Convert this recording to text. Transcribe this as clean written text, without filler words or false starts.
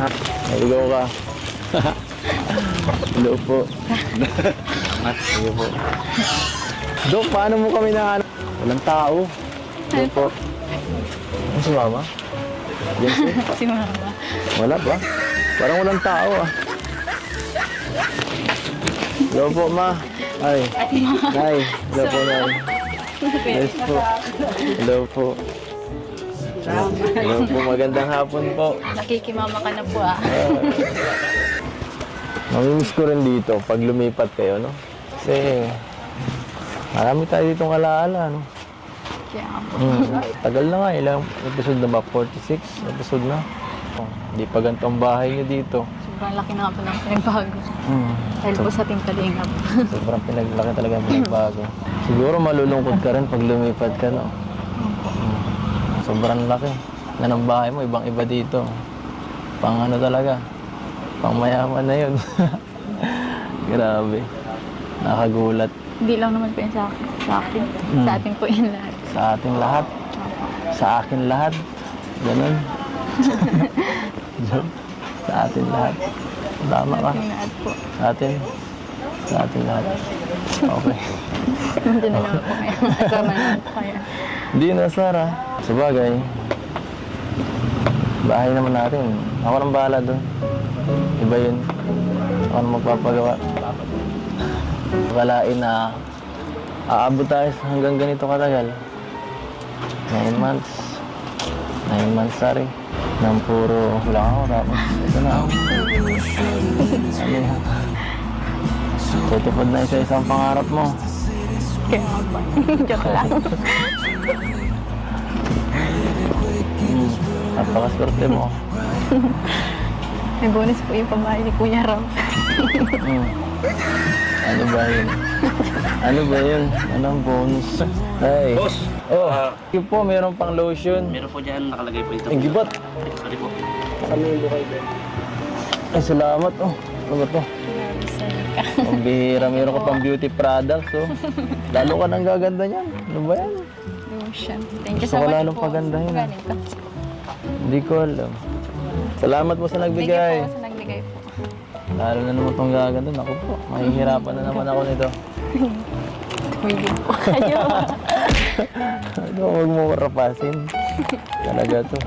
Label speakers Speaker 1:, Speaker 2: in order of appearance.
Speaker 1: Ha? Naligaw ka. Hello po. Hello po. Dok, paano mo kami na ano? Walang tao. Hello po. Ano si mama? Yes, eh?
Speaker 2: Si mama.
Speaker 1: Wala ba? Parang walang tao ah. Hello po, ma. Ay. Nay. Hello po, nay. Yes po. Hello po. Hello po, magandang hapon po.
Speaker 2: Nakikimama ka na po ah.
Speaker 1: Mamimiss ko rin dito pag lumipat kayo, no? Kasi marami tayo ditong alaala, no?
Speaker 2: Kaya nga po.
Speaker 1: Tagal na nga, ilang episode na ba? 46 episode na. Oh, hindi pa ganito ang bahay niyo dito.
Speaker 2: Sobrang laki na nga po ng pinagbago. Dahil po
Speaker 1: So,
Speaker 2: sa ating kalingap.
Speaker 1: sobrang pinaglaki talaga ang pinagbago. Siguro malulungkot ka rin pag lumipat ka, no? Sobrang laki. Na ng bahay mo, ibang iba dito. Pang ano talaga. Pang mayaman na yun. Grabe. Nakagulat.
Speaker 2: Hindi lang naman po yun sa akin. Sa akin. Sa atin po yun lahat.
Speaker 1: Sa ating lahat. Sa akin lahat. Ganun. Sa atin lahat. Tama ka.
Speaker 2: Yung lahat po.
Speaker 1: Sa atin. Sa atin lahat. Okay.
Speaker 2: Hindi na naman po kaya. Kasama naman po kaya.
Speaker 1: Hindi na, Sarah. Sabagay. Bahay naman natin. Ako nang bahala doon. Iba yun. Ako nang magpapagawa. Akalain na aabot tayo hanggang ganito katagal. 9 months. 9 months, sorry. Nang puro lang ako. Tapos ito na ako. Ano yan? Tutupad na isa-isang pangarap mo.
Speaker 2: Kaya nga po. Joke lang.
Speaker 1: Napakaswerte mo.
Speaker 2: May bonus po yung pambahay ni Kuya Ram.
Speaker 1: Ano ba yun? Ano ba yun? Anong bonus? Ay.
Speaker 3: Boss!
Speaker 1: Oh, yun po, meron pang lotion.
Speaker 3: Meron po dyan, nakalagay po ito.
Speaker 1: Ang gibat.
Speaker 3: Sorry po.
Speaker 1: Ay, salamat. Oh, ano ba to? Ang bihira, meron ka pang beauty products. Oh. Lalo ka nang gaganda niyan. Ano ba yan?
Speaker 2: Lotion. Thank you
Speaker 1: Gusto
Speaker 2: so
Speaker 1: ko
Speaker 2: much
Speaker 1: lalong
Speaker 2: po.
Speaker 1: pagandahin, ah.
Speaker 2: Galing ka.
Speaker 1: Hindi ko alam. Salamat po sa
Speaker 2: Thank
Speaker 1: nagbigay.
Speaker 2: you po sa nagbigay po.
Speaker 1: Lalo na naman itong gaganda. Naku po, mahihirapan na naman ako nito.
Speaker 2: Tumigil po kayo.
Speaker 1: Ano, huwag mo rapasin. Talaga to.